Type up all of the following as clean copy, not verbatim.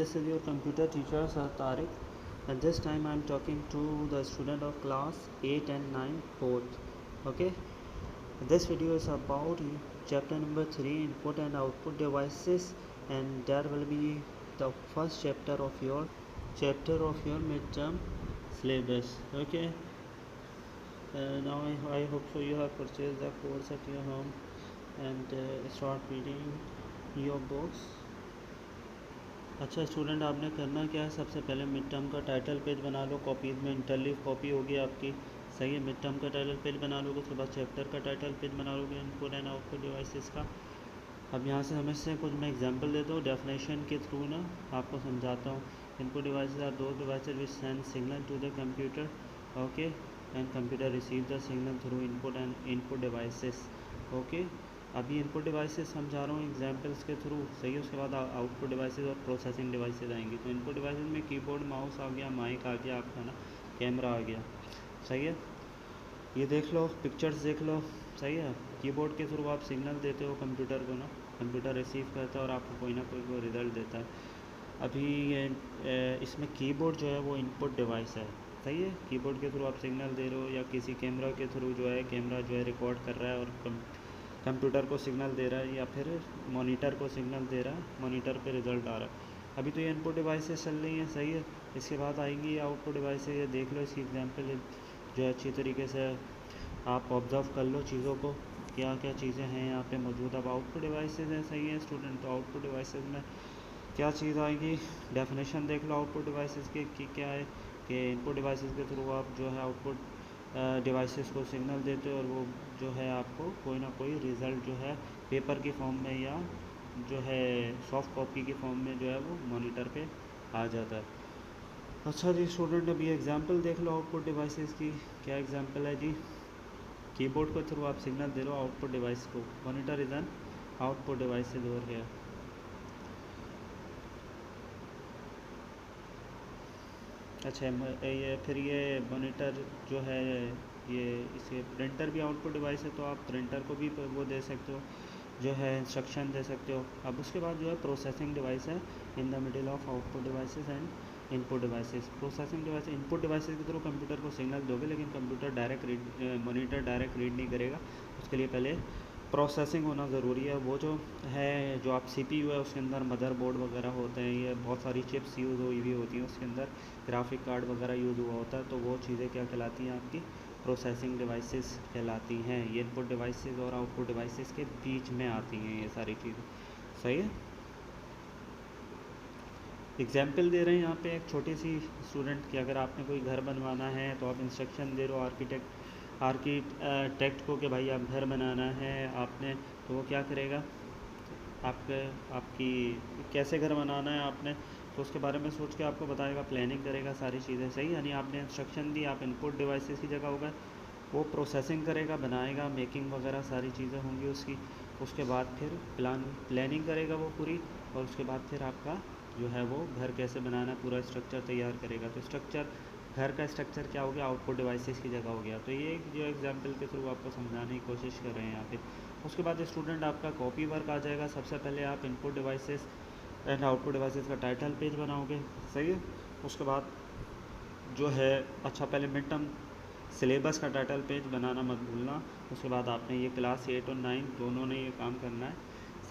this is your computer teacher Sir Tariq, and this time I am talking to the student of class 8 and 9 both. Okay, this video is about chapter number 3, input and output devices, and there will be the first chapter of your midterm syllabus. Okay, now I hope so you have purchased the course at your home and start reading your books. अच्छा student, आपने करना क्या है, सबसे पहले mid term का title page बना लो। Copies में इंटरलीव कॉपी होगी आपकी, सही है। मिड टर्म का टाइटल पेज बना लोगे, उसके बाद चैप्टर का टाइटल पेज बना लोगे, इनपुट एंड आउटपुट डिवाइसेस का। अब यहाँ से हमें से कुछ मैं एग्जांपल देता हूँ, डेफिनेशन के थ्रू ना आपको समझाता हूँ। Input devices are those devices which send signal to the computer, okay, and computer receive the signal through input and input devices, okay. अभी इनपुट डिवाइसेस समझा रहा हूँ एग्जांपल्स के थ्रू, सही है। उसके बाद आउटपुट डिवाइसेस और प्रोसेसिंग डिवाइसेस आएंगी। तो इनपुट डिवाइसेस में कीबोर्ड, माउस आ गया, माइक आ गया आपका ना, कैमरा आ गया, सही है। ये देख लो, पिक्चर्स देख लो, सही है। कीबोर्ड के थ्रू आप सिग्नल देते हो कंप्यूटर को ना, कंप्यूटर रिसीव करता है और आपको कोई ना कोई रिज़ल्ट देता है। अभी इसमें कीबोर्ड जो है वो इनपुट डिवाइस है, सही है। कीबोर्ड के थ्रू आप सिग्नल दे रहे हो, या किसी कैमरा के थ्रू जो है कैमरा जो है रिकॉर्ड कर रहा है और कंप्यूटर को सिग्नल दे रहा है, या फिर मॉनिटर को सिग्नल दे रहा है, मॉनिटर पे रिज़ल्ट आ रहा है। अभी तो ये इनपुट डिवाइसेस चल रही हैं, सही है। इसके बाद आएंगी आउटपुट डिवाइसेस। ये देख लो, इसकी एग्जांपल जो है अच्छी तरीके से आप ऑब्ज़र्व कर लो चीज़ों को, क्या क्या चीज़ें हैं यहाँ पे मौजूद। अब आउटपुट डिवाइसेस हैं, सही है स्टूडेंट। तो आउटपुट डिवाइसेस में क्या चीज़ आएगी, डेफिनेशन देख लो आउटपुट डिवाइसेस की क्या है कि इनपुट डिवाइसेस के थ्रू आप जो है आउटपुट डिवाइसेस को सिग्नल देते हो, और वो जो है आपको कोई ना कोई रिज़ल्ट जो है पेपर की फॉर्म में या जो है सॉफ्ट कॉपी की फॉर्म में जो है वो मॉनिटर पे आ जाता है। अच्छा जी स्टूडेंट, अभी एग्जांपल देख लो आउटपुट डिवाइसेस की। क्या एग्जांपल है जी, कीबोर्ड के थ्रू आप सिग्नल दे रहे हो आउटपुट डिवाइस को। Monitor is an output device over here. अच्छा, ये फिर ये मॉनिटर जो है ये इसे प्रिंटर भी आउटपुट डिवाइस है, तो आप प्रिंटर को भी वो दे सकते हो, जो है इंस्ट्रक्शन दे सकते हो। अब उसके बाद जो है प्रोसेसिंग डिवाइस है in the middle of output devices and input devices. Processing device, input devices के थ्रू कंप्यूटर को सिग्नल दोगे, लेकिन computer direct read, monitor direct read नहीं करेगा। उसके लिए पहले प्रोसेसिंग होना ज़रूरी है। वो जो है, जो आप सीपीयू है उसके अंदर मदरबोर्ड वगैरह होते हैं, ये बहुत सारी चिप्स यूज़ हुई भी होती हैं, उसके अंदर ग्राफिक कार्ड वगैरह यूज़ हुआ होता है। तो वो चीज़ें क्या कहलाती हैं, आपकी प्रोसेसिंग डिवाइसेस कहलाती हैं। ये इनपुट डिवाइसेस और आउटपुट डिवाइसेस के बीच में आती हैं ये सारी चीज़ें, सही है। एग्जाम्पल दे रहे हैं यहाँ पे एक छोटी सी स्टूडेंट की। अगर आपने कोई घर बनवाना है तो आप इंस्ट्रक्शन दे रहे हो आर्किटेक्ट को कि भाई आप घर बनाना है आपने, तो वो क्या करेगा, आपकी कैसे घर बनाना है आपने, तो उसके बारे में सोच के आपको बताएगा, प्लानिंग करेगा सारी चीज़ें, सही। यानी आपने इंस्ट्रक्शन दी, आप इनपुट डिवाइसेस की जगह होगा, वो प्रोसेसिंग करेगा, बनाएगा, मेकिंग वगैरह सारी चीज़ें होंगी उसकी। उसके बाद फिर प्लानिंग करेगा वो पूरी, और उसके बाद फिर आपका जो है वो घर कैसे बनाना है पूरा स्ट्रक्चर तैयार करेगा। तो घर का स्ट्रक्चर क्या हो गया, आउटपुट डिवाइसेस की जगह हो गया। तो ये जो एग्जांपल के थ्रू आपको समझाने की कोशिश कर रहे हैं यहाँ पे। उसके बाद स्टूडेंट आपका कॉपी वर्क आ जाएगा। सबसे पहले आप input devices and output devices का टाइटल पेज बनाओगे, सही है। उसके बाद जो है, अच्छा पहले मिड टर्म सिलेबस का टाइटल पेज बनाना मत भूलना। उसके बाद आपने ये क्लास 8 और 9 दोनों ने ये काम करना है,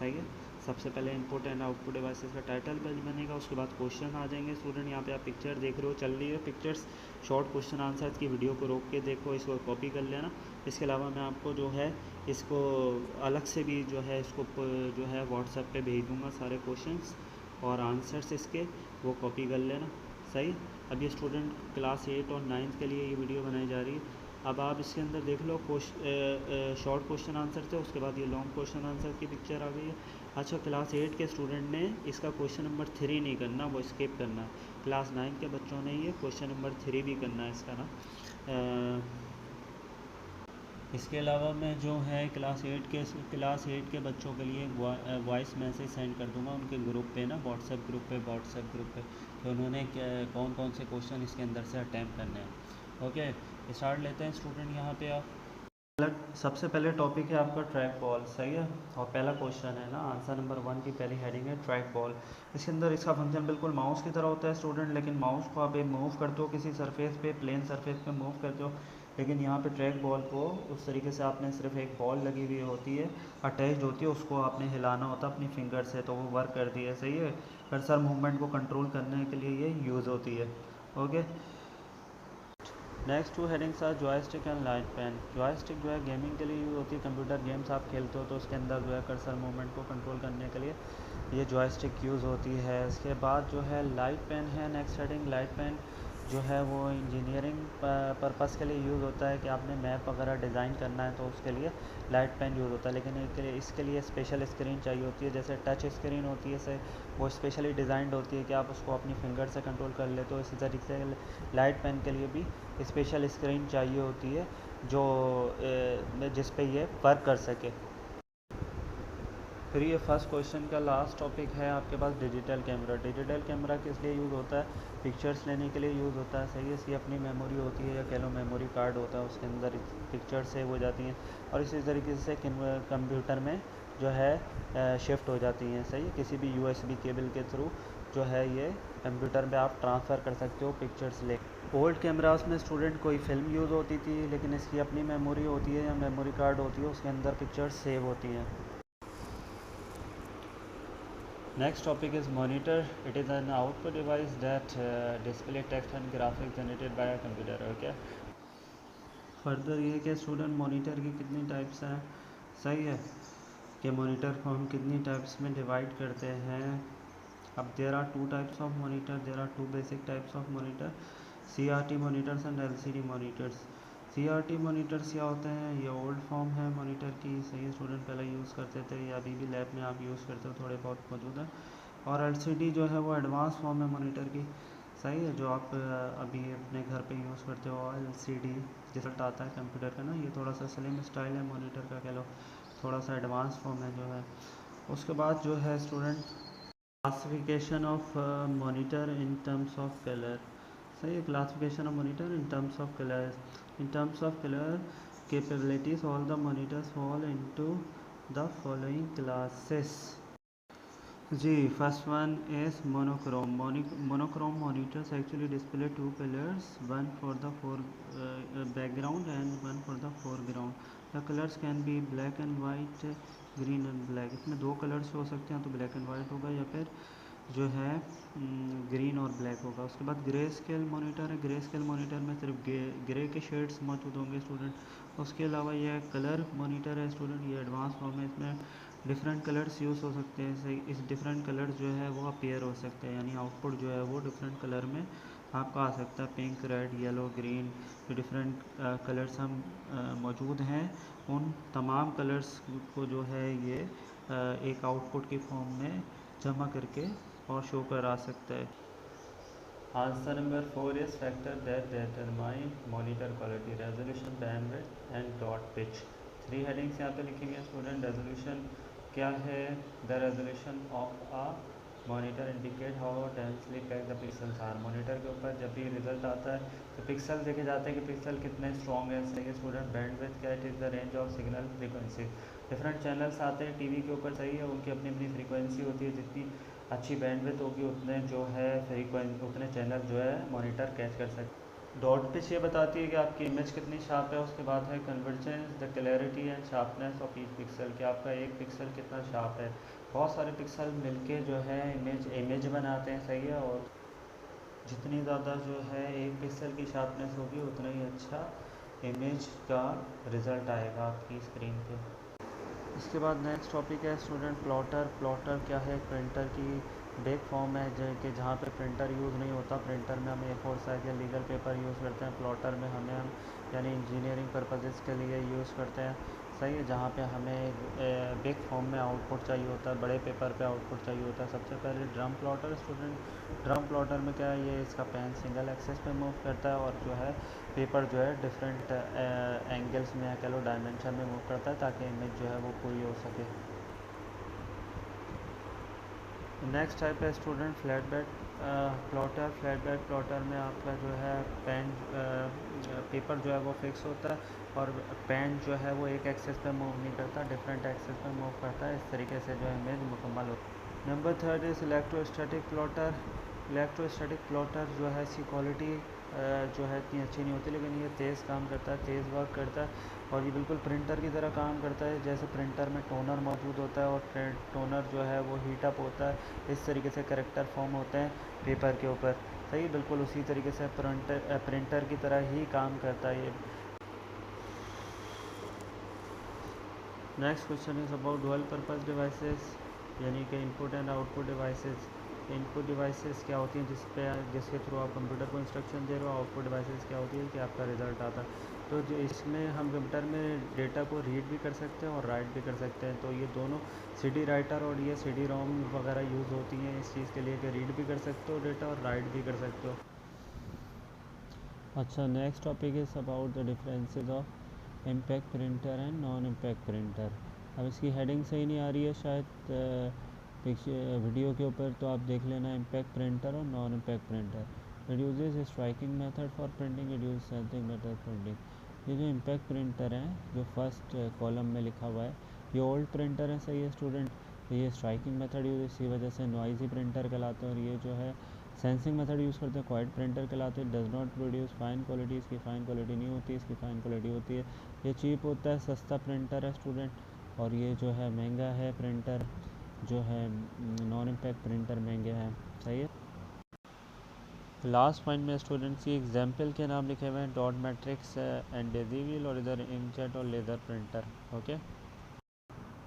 सही है। सबसे पहले इनपुट एंड आउटपुट डिवाइसेस का टाइटल पेज बनेगा। उसके बाद क्वेश्चन आ जाएंगे स्टूडेंट। यहाँ पे आप पिक्चर देख रहे हो, चल रही है पिक्चर्स, शॉर्ट क्वेश्चन आंसर की वीडियो को रोक के देखो, इसको कॉपी कर लेना। इसके अलावा मैं आपको जो है इसको अलग से भी जो है इसको जो है व्हाट्सएप पे भेज दूँगा, सारे क्वेश्चंस और आंसर्स इसके, वो कॉपी कर लेना, सही। अब ये स्टूडेंट क्लास 8 और 9 के लिए ये वीडियो बनाई जा रही है। अब आप इसके अंदर देख लो शॉर्ट क्वेश्चन आंसर थे, उसके बाद ये लॉन्ग क्वेश्चन आंसर की पिक्चर आ गई है। अच्छा, क्लास 8 के स्टूडेंट ने इसका क्वेश्चन नंबर 3 नहीं करना, वो स्किप करना है। क्लास 9 के बच्चों ने ये क्वेश्चन नंबर 3 भी करना है इसका ना। इसके अलावा मैं जो है क्लास 8 के बच्चों के लिए वॉइस मैसेज सेंड कर दूंगा उनके ग्रुप पे ना, व्हाट्सएप ग्रुप पे कि उन्होंने कौन कौन से क्वेश्चन इसके अंदर से अटैम्प्ट करने हैं। ओके, स्टार्ट लेते हैं स्टूडेंट। यहाँ पे आप सबसे पहले टॉपिक है आपका ट्रैक बॉल, सही है। और पहला क्वेश्चन है ना, आंसर नंबर 1 की पहली हेडिंग है ट्रैक बॉल। इसके अंदर इसका फंक्शन बिल्कुल माउस की तरह होता है स्टूडेंट, लेकिन माउस को आप एक मूव करते हो किसी सरफेस पे, प्लेन सरफेस पे मूव करते हो, लेकिन यहाँ पे ट्रैक बॉल को उस तरीके से आपने सिर्फ एक बॉल लगी हुई होती है, अटैच्ड होती है, उसको आपने हिलाना होता है अपनी फिंगर से, तो वो वर्क करती है, सही है। कर्सर मूवमेंट को कंट्रोल करने के लिए ये यूज़ होती है। Okay, next two headings are joystick and light pen. Joystick जो है गेमिंग के लिए यूज़ होती है, कंप्यूटर गेम्स आप खेलते हो तो उसके अंदर जो है कर्सर मूवमेंट को कंट्रोल करने के लिए ये जॉयस्टिक यूज़ होती है। इसके बाद जो है लाइट पेन है, नेक्स्ट हेडिंग। लाइट पेन जो है वो इंजीनियरिंग पर्पस के लिए यूज़ होता है कि आपने मैप वगैरह डिज़ाइन करना है तो उसके लिए लाइट पेन यूज़ होता है, लेकिन इसके लिए स्पेशल स्क्रीन चाहिए होती है, जैसे टच स्क्रीन होती है, से वो स्पेशली डिज़ाइंड होती है कि आप उसको अपनी फिंगर से कंट्रोल कर लेते हो। इसी तरीके से लाइट पेन के लिए भी स्पेशल स्क्रीन चाहिए होती है जो जिस पे ये वर्क कर सके। फिर ये फर्स्ट क्वेश्चन का लास्ट टॉपिक है आपके पास डिजिटल कैमरा। डिजिटल कैमरा किस लिए यूज़ होता है? पिक्चर्स लेने के लिए यूज़ होता है, सही है। इसकी अपनी मेमोरी होती है या कह लो मेमोरी कार्ड होता है, उसके अंदर पिक्चर सेव हो जाती हैं और इसी तरीके से कंप्यूटर में जो है शिफ्ट हो जाती हैं, सही है। किसी भी यूएसबी केबल के थ्रू जो है ये कंप्यूटर में आप ट्रांसफ़र कर सकते हो पिक्चर्स ले। ओल्ड कैमरास में स्टूडेंट कोई फ़िल्म यूज़ होती थी, लेकिन इसकी अपनी मेमोरी होती है या मेमोरी कार्ड होती है, उसके अंदर पिक्चर्स सेव होती हैं। Next topic is monitor. It is an output device that display text and graphics generated by a computer. Okay. Further ये कि स्टूडेंट मॉनिटर की कितनी टाइप्स हैं, सही है, कि मॉनिटर को हम कितनी टाइप्स में डिवाइड करते हैं। अब there are two types of monitor, there are two basic types of monitor, CRT monitors and LCD monitors. CRT monitors क्या होते हैं? ये ओल्ड फॉर्म है मॉनिटर की, सही स्टूडेंट, पहले यूज़ करते थे या अभी भी लैब में आप यूज़ करते हो, थोड़े बहुत मौजूद हैं। और LCD जो है वो एडवांस फॉर्म है मॉनिटर की, सही है, जो आप अभी अपने घर पे यूज़ करते हो। LCD रिजल्ट आता है कंप्यूटर का ना, ये थोड़ा सा स्लिम स्टाइल है मॉनिटर का, कह लो थोड़ा सा एडवांस फॉर्म है जो है। उसके बाद जो है student classification of monitor in terms of colour, सही है। Classification of monitor in terms of colour, in terms of colour capabilities all the monitors fall into the following classes. जी, first one is monochrome. Monochrome monitors actually display two colors, one for the background and one for the foreground. The colors can be black and white, green and black. इसमें दो colours हो सकते हैं, तो black and white होगा या फिर जो है ग्रीन और ब्लैक होगा। उसके बाद ग्रे स्केल मॉनिटर है। ग्रे स्केल मॉनिटर में सिर्फ ग्रे के शेड्स मौजूद होंगे स्टूडेंट। उसके अलावा यह कलर मॉनिटर है स्टूडेंट, ये एडवांस फॉर्म है, इसमें डिफरेंट कलर्स यूज़ हो सकते हैं। सही, इस डिफरेंट कलर्स जो है वो अपीयर हो सकते हैं, यानी आउटपुट जो है वो डिफरेंट कलर में आपका आ सकता है, पिंक, रेड, येलो, ग्रीन, जो डिफरेंट कलर्स हम मौजूद हैं, उन तमाम कलर्स को जो है ये एक आउटपुट की फॉर्म में जमा करके और शो करा सकता है। Answer number 4 is factor that determine monitor quality, resolution, bandwidth and dot pitch. 3 headings यहाँ पे लिखेंगे स्टूडेंट। रेजोल्यूशन क्या है? The resolution of a monitor indicate how densely packed the pixels are. Monitor के ऊपर जब भी रिजल्ट आता है तो पिक्सल देखे जाते हैं कि पिक्सल कितने स्ट्रॉन्ग है, सही है स्टूडेंट। बैंडविड्थ क्या है? It is the range of signal frequency. Different channels आते हैं टीवी के ऊपर, सही है, उनकी अपनी अपनी फ्रीक्वेंसी होती है, जितनी अच्छी बैंडविड्थ होगी उतने जो है उतने चैनल जो है मॉनिटर कैच कर सकते। डॉट पिच ये बताती है कि आपकी इमेज कितनी शार्प है। उसके बाद है convergence, the clarity and sharpness of each pixel, कि आपका एक पिक्सल कितना शार्प है। बहुत सारे पिक्सल मिलके जो है इमेज बनाते हैं, सही है, और जितनी ज़्यादा जो है एक पिक्सल की शार्पनेस होगी उतना ही अच्छा इमेज का रिज़ल्ट आएगा आपकी स्क्रीन पे। इसके बाद नेक्स्ट टॉपिक है स्टूडेंट प्लॉटर। प्लॉटर क्या है? प्रिंटर की बेक फॉर्म है कि जहाँ पे प्रिंटर यूज़ नहीं होता। प्रिंटर में हम A4 साइज या लीगल पेपर यूज़ करते हैं, प्लॉटर में हम यानी इंजीनियरिंग पर्पजेज़ के लिए यूज़ करते हैं, सही है, जहाँ पे हमें बेक फॉर्म में आउटपुट चाहिए होता है, बड़े पेपर पे आउटपुट चाहिए होता है। सबसे पहले drum plotter student. Drum plotter में क्या है? ये इसका पेन सिंगल एक्सेस पे मूव करता है और जो है पेपर जो है डिफरेंट एंगल्स में या कह लो डायमेंशन में मूव करता है ताकि इमेज जो है वो पूरी हो सके। नेक्स्ट टाइप है student flat bed plotter. Flat bed plotter में आपका जो है पेन पेपर जो है वो फिक्स होता है और पेन जो है वो एक एक्सेस पे मूव नहीं करता, डिफरेंट एक्सेस पे मूव करता है। इस तरीके से जो है इमेज मुकम्मल होती है। Number third is electrostatic plotter. Electrostatic plotter जो है इसकी क्वालिटी जो है इतनी अच्छी नहीं होती, लेकिन ये तेज़ काम करता है, तेज़ वर्क करता है और ये बिल्कुल प्रिंटर की तरह काम करता है। जैसे प्रिंटर में टोनर मौजूद होता है और टोनर जो है वो हीटअप होता है, इस तरीके से करेक्टर फॉर्म होते हैं पेपर के ऊपर। सही, बिल्कुल उसी तरीके से प्रिंटर की तरह ही काम करता है ये। Next question is about dual purpose devices, यानी कि input and output devices. Input devices क्या होती हैं जिसके थ्रू आप कंप्यूटर को इंस्ट्रक्शन दे रहे हो। आउटपुट डिवाइसेस क्या होती है कि आपका रिज़ल्ट आता है। तो जो इसमें हम कंप्यूटर में डेटा को रीड भी कर सकते हैं और राइट भी कर सकते हैं। तो ये दोनों CD राइटर और ये CD रोम वगैरह यूज़ होती हैं इस चीज़ के लिए कि रीड भी कर सकते हो डेटा और राइट भी कर सकते हो। अच्छा, next topic is about the differences of impact printer and non impact printer. अब इसकी हेडिंग सही नहीं आ रही है शायद वीडियो के ऊपर, तो आप देख लेना इम्पैक्ट प्रिंटर और non impact printer. It uses striking method for printing, it use sensing method printing. ये जो इम्पैक्ट प्रिंटर है जो फर्स्ट कॉलम में लिखा हुआ है, ये ओल्ड प्रिंटर है। सही है स्टूडेंट, ये स्ट्राइकिंग मेथड यूज, इसी वजह से नॉइजी प्रिंटर कहलाते हैं। और ये जो है सेंसिंग मेथड यूज़ करते हैं, क्वाइट प्रिंटर कहलाते हैं। Does not produce fine quality, इसकी फ़ाइन क्वालिटी नहीं होती, इसकी फ़ाइन क्वालिटी होती है। ये चीप होता है, सस्ता प्रिंटर है स्टूडेंट। और ये जो है महंगा है प्रिंटर, जो है नॉन इम्पैक्ट प्रिंटर महंगे हैं। सही है। लास्ट पॉइंट में स्टूडेंट्स की एग्जाम्पल के नाम लिखे हुए हैं, dot matrix and Daisy wheel और इधर इंकजेट और laser printer. Okay,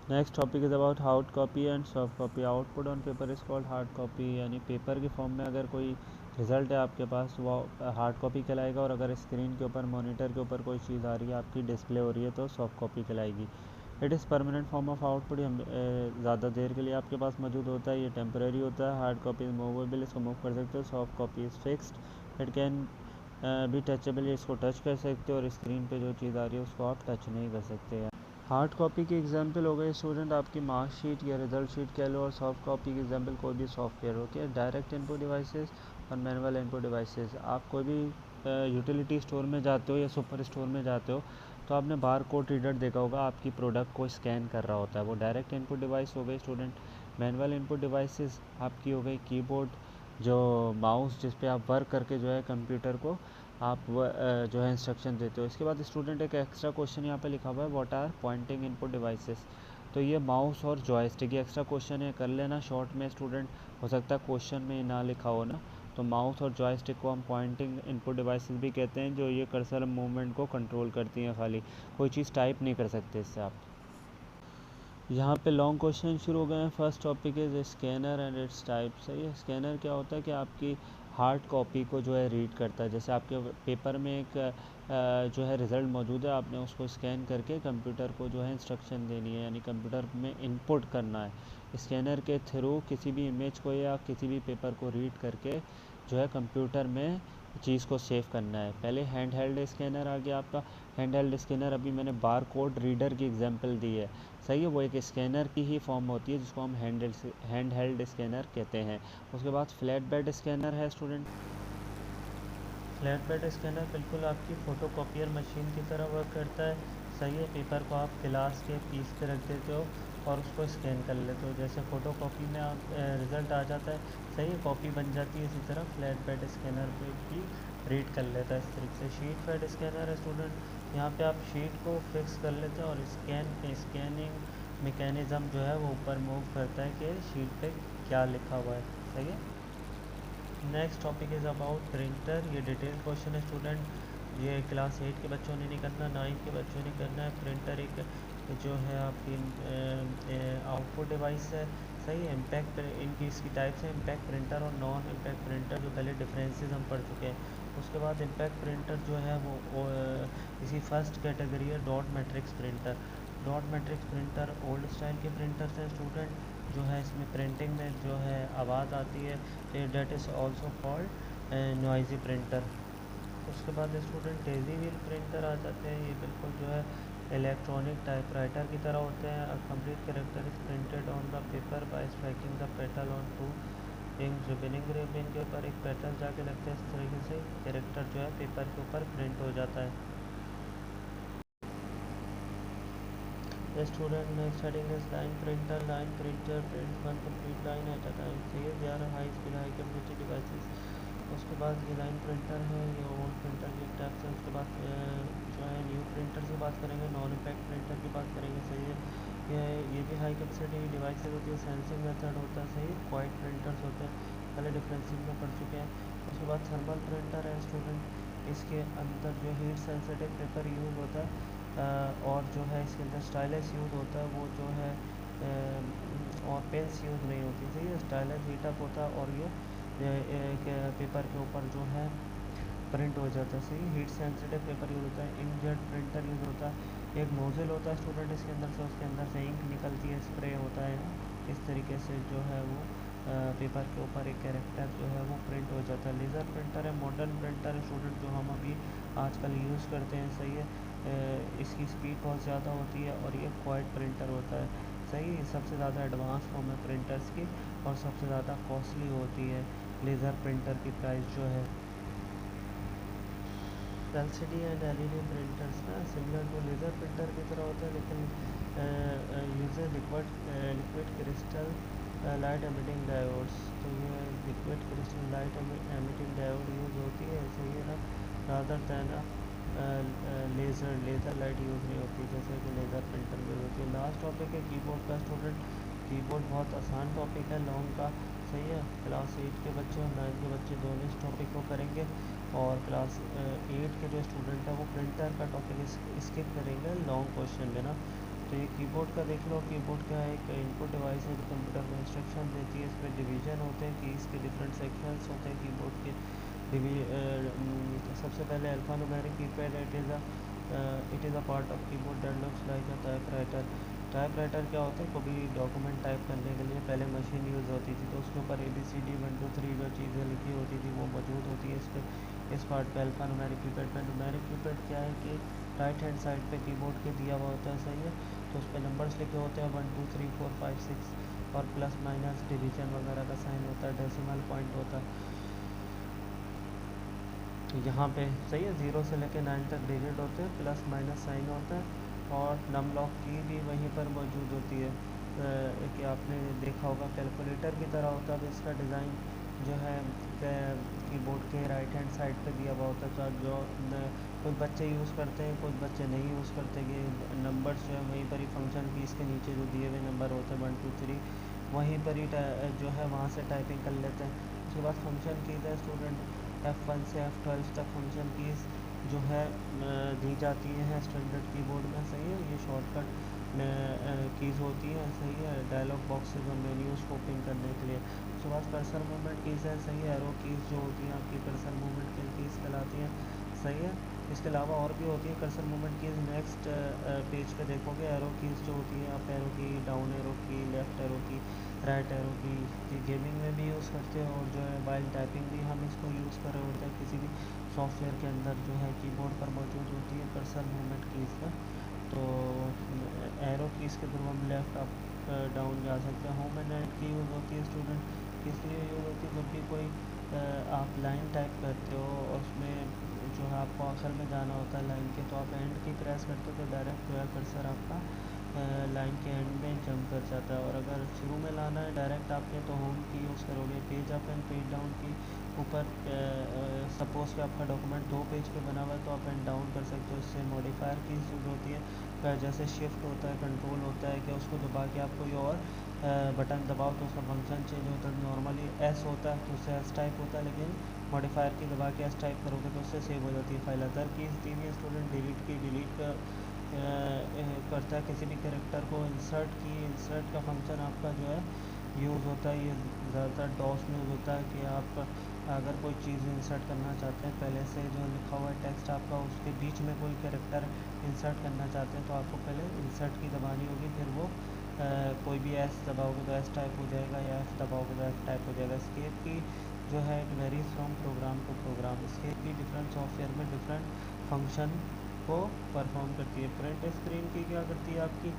next topic is about hard copy and soft copy. Output on paper is called hard copy, यानी पेपर के फॉर्म में अगर कोई रिज़ल्ट है आपके पास वो हार्ड कॉपी कहलाएगा। और अगर स्क्रीन के ऊपर, मॉनिटर के ऊपर कोई चीज़ आ रही है आपकी, डिस्प्ले हो रही है, तो सॉफ्ट कॉपी कहलाएगी। It is permanent form of output, ज़्यादा देर के लिए आपके पास मौजूद होता है। ये टेम्परेरी होता है। हार्ड कॉपी इज़ मूवेबल, इसको मूव कर सकते हो। Soft copy is fixed, it can भी टचेबल, इसको टच कर सकते हो। और स्क्रीन पे जो चीज़ आ रही है उसको आप टच नहीं कर सकते। हार्ड कॉपी की एग्जांपल हो गई स्टूडेंट आपकी मार्कशीट या रिजल्ट शीट कह लो। और सॉफ्ट कॉपी की एग्जांपल कोई भी सॉफ्टवेयर हो के डायरेक्ट इनपुट डिवाइसेस और मैनुअल इनपुट डिवाइसेस। आप कोई भी यूटिलिटी स्टोर में जाते हो या सुपर स्टोर में जाते हो तो आपने बार कोड रीडर देखा होगा, आपकी प्रोडक्ट को स्कैन कर रहा होता है, वो डायरेक्ट इनपुट डिवाइस हो गई स्टूडेंट। मैनुअल इनपुट डिवाइसेस आपकी हो गई कीबोर्ड, जो माउस जिस पे आप वर्क करके जो है कंप्यूटर को आप जो है इंस्ट्रक्शन देते हो। इसके बाद स्टूडेंट एक एक्स्ट्रा क्वेश्चन यहाँ पे लिखा हुआ है, what are pointing input devices. तो ये माउस और जॉयस्टिक, ये एक्स्ट्रा क्वेश्चन है, कर लेना शॉर्ट में स्टूडेंट, हो सकता है क्वेश्चन में ना लिखा हो ना। तो माउस और जॉयस्टिक को हम पॉइंटिंग इनपुट डिवाइसेस भी कहते हैं, जो ये कर्सर मूवमेंट को कंट्रोल करती हैं, खाली कोई चीज़ टाइप नहीं कर सकते इससे आप। यहाँ पे लॉन्ग क्वेश्चन शुरू हो गए हैं। First topic is scanner and it's type. सही है, स्कैनर क्या होता है कि आपकी हार्ड कॉपी को जो है रीड करता है। जैसे आपके पेपर में एक जो है रिज़ल्ट मौजूद है, आपने उसको स्कैन करके कंप्यूटर को जो है इंस्ट्रक्शन देनी है, यानी कंप्यूटर में इनपुट करना है। स्कैनर के थ्रू किसी भी इमेज को या किसी भी पेपर को रीड करके जो है कंप्यूटर में चीज़ को सेव करना है। पहले हैंड हेल्ड स्कैनर आ गया आपका। हैंड हेल्ड स्कैनर अभी मैंने बार कोड रीडर की एग्जांपल दी है। सही है, वो एक स्कैनर की ही फॉर्म होती है जिसको हम हैंड हेल्ड स्कैनर कहते हैं। उसके बाद फ्लैट बेड स्कैनर है स्टूडेंट। फ्लैट बेड स्कैनर बिल्कुल आपकी फ़ोटो कॉपियर मशीन की तरह वर्क करता है। सही है, पेपर को आप गिलास के पीस पे रख देते हो और उसको स्कैन कर लेते हो। जैसे फ़ोटो कॉपी में आप रिज़ल्ट आ जाता है, सही है, कॉपी बन जाती है, इसी तरह फ्लैट बेड स्कैनर पे भी रीड कर लेता है इस तरीके से। शीट फेड स्कैनर है स्टूडेंट, यहाँ पे आप शीट को फिक्स कर लेते हैं और स्कैनिंग मैकेनिज़्म जो है वो ऊपर मूव करता है कि शीट पे क्या लिखा हुआ है। सही है। Next topic is about printer. ये डिटेल क्वेश्चन है स्टूडेंट, ये क्लास 8 के बच्चों ने नहीं करना, 9 के बच्चों ने करना है। प्रिंटर एक जो है आपकी आउटपुट डिवाइस है। सही है, इम्पैक्ट इनकी इसकी टाइप्स हैं, इम्पैक्ट प्रिंटर और नॉन इम्पैक्ट प्रिंटर, जो पहले डिफरेंसेस हम पढ़ चुके हैं। उसके बाद इम्पैक्ट प्रिंटर जो है वो इसी फर्स्ट कैटेगरी है, dot matrix printer. Dot matrix printer old style के प्रिंटर्स हैं स्टूडेंट, जो है इसमें प्रिंटिंग में जो है आवाज़ आती है, that is also called noisy printer. उसके बाद स्टूडेंट डेजी व्हील प्रिंटर आ जाते हैं। ये बिल्कुल जो है इलेक्ट्रॉनिक टाइपराइटर की तरह होते हैं। A complete character is printed on the paper by striking the petal on to ink ribboning. Ribbon के ऊपर एक पेटल जाके लगता है, इस तरीके से कैरेक्टर जो है पेपर के ऊपर प्रिंट हो जाता है। The student studying this line printer prints one complete line at a time. So ये they are high speed high capacity devices. उसके बाद ये लाइन प्रिंटर है, ये ओल्ड प्रिंटर की टाइप से। उसके बाद जो है न्यू प्रिंटर की बात करेंगे, नॉन इम्पैक्ट प्रिंटर की बात करेंगे। सही है, ये भी हाई कैपेसिटी डिवाइसेस होती है। सेंसिंग मेथड होता है। सही है, क्वाइट प्रिंटर्स होते हैं, पहले डिफरेंसिंग में पढ़ चुके हैं। उसके बाद थर्मल प्रिंटर है स्टूडेंट, इसके अंदर जो हीट सेंसिटिव पेपर यूज़ होता है और जो है इसके अंदर स्टाइलस यूज़ होता है, वो जो है और पेन्स यूज़ नहीं होती। सही है, स्टाइलस हीटअप होता है और ये पेपर के ऊपर जो है प्रिंट हो जाता है। सही, हीट सेंसिटिव पेपर यूज़ होता है। इंकजेट प्रिंटर यूज़ होता है, एक नोज़ल होता है स्टूडेंट इसके अंदर से, उसके अंदर से इंक निकलती है, स्प्रे होता है। इस तरीके से जो है वो पेपर के ऊपर एक कैरेक्टर जो है वो प्रिंट हो जाता है। लेज़र प्रिंटर है, मॉडर्न प्रिंटर है स्टूडेंट, जो हम अभी आजकल यूज़ करते हैं। सही है, इसकी स्पीड बहुत ज़्यादा होती है और ये क्वाइट प्रिंटर होता है। सही है, सबसे ज़्यादा एडवांस फॉर्म है प्रिंटर्स की और सबसे ज़्यादा कॉस्टली होती है लेज़र प्रिंटर की प्राइस जो है। LCD एंड LED प्रिंटर्स ना सिमिलर टू लेज़र प्रिंटर की तरह होते हैं, लेकिन user liquid crystal light emitting diodes. तो ये liquid crystal light emitting diode use होती है। सही है ना, rather than laser light use नहीं होती जैसे कि लेज़र प्रिंटर में होती है। लास्ट टॉपिक है कीबोर्ड का स्टूडेंट। कीबोर्ड बहुत आसान टॉपिक है लॉन्ग का। सही है, क्लास 8 के बच्चे और 9 के बच्चे दोनों इस टॉपिक को करेंगे और क्लास 8 के जो स्टूडेंट है वो प्रिंटर का टॉपिक स्किप करेंगे लॉन्ग क्वेश्चन में ना। तो ये कीबोर्ड का देख लो। कीबोर्ड क्या है, एक इनपुट डिवाइस है जो कंप्यूटर को इंस्ट्रक्शन देती है। इसमें डिवीज़न होते हैं, कीज़ के डिफरेंट सेक्शंस होते हैं कीबोर्ड के। सबसे पहले alphanumeric keypad, it is a part of keyboard that looks like a typewriter. Typewriter क्या होता है, कोई डॉक्यूमेंट टाइप करने के लिए पहले मशीन यूज़ होती थी, तो उसके ऊपर ABCD 1 2 3 जो चीज़ें लिखी होती थी वो मौजूद होती है इस पार्ट पे अल्फ़ान्यूमेरिक कीपैड पे। न्यूमेरिक कीपैड क्या है कि राइट हैंड साइड पे कीबोर्ड के दिया हुआ होता है। सही है, तो उस पर नंबर्स लिखे होते हैं 1 2 3 4 5 6 और प्लस माइनस डिवीजन वगैरह का साइन होता है, डेसिमल पॉइंट होता है यहाँ पे। सही है, 0 से लेकर 9 तक डिजिट होते हैं, प्लस माइनस साइन होता है और नम लॉक की भी वहीं पर मौजूद होती है। कि आपने देखा होगा कैलकुलेटर की तरह होता है। तो इसका डिज़ाइन जो है कीबोर्ड के राइट हैंड साइड पे दिया हुआ होता है। तो जो कुछ बच्चे यूज़ करते हैं, कुछ बच्चे नहीं यूज़ करते कि नंबर्स जो है वहीं पर ही फंक्शन की इसके नीचे जो दिए हुए नंबर होते हैं 1 2 3 वहीं पर ही जो है वहाँ से टाइपिंग कर लेते हैं। उसके बाद फंक्शन कीज़ है स्टूडेंट, F1 से F12 तक फंक्शन कीज़ जो है दी जाती हैं स्टैंडर्ड कीबोर्ड में। सही है, ये शॉर्टकट कीज़ होती हैं। सही है, डायलॉग बॉक्सेस और मेन्यूज़ को ओपन करने के लिए। उसके बाद कर्सर मूवमेंट कीज़ है। सही है, एरो कीज़ जो होती हैं आपकी कर्सर मूवमेंट की कीज़ कहलाती हैं। सही है, इसके अलावा और भी होती है cursor movement keys. Next page पे देखोगे एरो कीज़ जो होती है, आप एरो की, डाउन एरो की, लेफ़्ट एरो की, राइट एरो की, गेमिंग में भी यूज़ करते हैं और जो है वाइल टाइपिंग भी हम इसको यूज़ कर रहे होते हैं किसी भी सॉफ्टवेयर के अंदर जो है कीबोर्ड पर मौजूद होती है कर्सर मूवमेंट कीज़ का। तो एरो कीज़ के थ्रू हम लेफ़्ट अप डाउन जा सकते हैं। होम एंड एंड की यूज़ होती है स्टूडेंट, किस लिए यूज़ होती है, जब भी कोई आप लाइन टाइप करते हो और उसमें जो है आपको आखिर में जाना होता है लाइन के, तो आप एंड की प्रेस करते हो तो डायरेक्ट जो है कर्सर आपका लाइन के एंड में जंप कर जाता है। और अगर शुरू में लाना है डायरेक्ट आपने तो होम की यूज़ करोगे। Page up and page down की ऊपर सपोज़ कि आपका डॉक्यूमेंट 2 पेज पे बना हुआ है तो आप एंड डाउन कर सकते हो। इससे मॉडिफायर की यूज़ होती है, जैसे शिफ्ट होता है, कंट्रोल होता है कि उसको दबा के आप कोई और बटन दबाओ तो उसका फंक्शन चेंज होता है। नॉर्मली S होता है तो उससे S टाइप होता है, लेकिन मॉडिफायर की दबा के S टाइप करोगे तो उससे सेव हो जाती है फाइल। अदर कीज़ दी हुई है स्टूडेंट, डिलीट की, डिलीट करता है किसी भी कैरेक्टर को। इंसर्ट का फंक्शन आपका जो है यूज़ होता है, ये ज़्यादातर डॉस में यूज़ होता है कि आप अगर कोई चीज़ इंसर्ट करना चाहते हैं, पहले से जो लिखा हुआ है टेक्स्ट आपका उसके बीच में कोई कैरेक्टर इंसर्ट करना चाहते हैं तो आपको पहले इंसर्ट की दबानी होगी, फिर वो कोई भी S दबाओगे तो S टाइप हो जाएगा या F दबाओगे तो F टाइप हो जाएगा। एस्केप की जो है it varies from program to program. Escape key different software में डिफरेंट फंक्शन को परफॉर्म करती है। प्रिंट स्क्रीन की क्या करती है आपकी,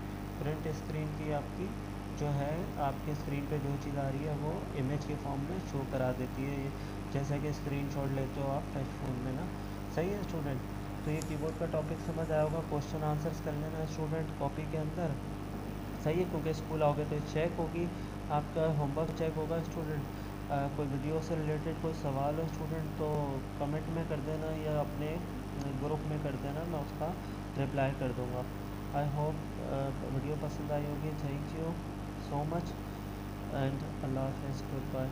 प्रिंट स्क्रीन की आपकी जो है आपके स्क्रीन पे जो चीज़ आ रही है वो इमेज के फॉर्म में शो करा देती है, जैसे कि स्क्रीनशॉट लेते हो आप टच फ़ोन में ना। सही है स्टूडेंट। तो ये कीबोर्ड का टॉपिक समझ आया होगा। क्वेश्चन आंसर्स कर लेना स्टूडेंट कॉपी के अंदर, सही है, क्योंकि स्कूल आओगे तो चेक होगी, आपका होमवर्क चेक होगा स्टूडेंट। कोई वीडियो से रिलेटेड कोई सवाल हो स्टूडेंट तो कमेंट में कर देना या अपने ग्रुप में कर देना, मैं उसका रिप्लाई कर दूँगा। आई होप वीडियो पसंद आई होगी। Thank you so much and अल्लाह हाफ़िज़, गुड बाय।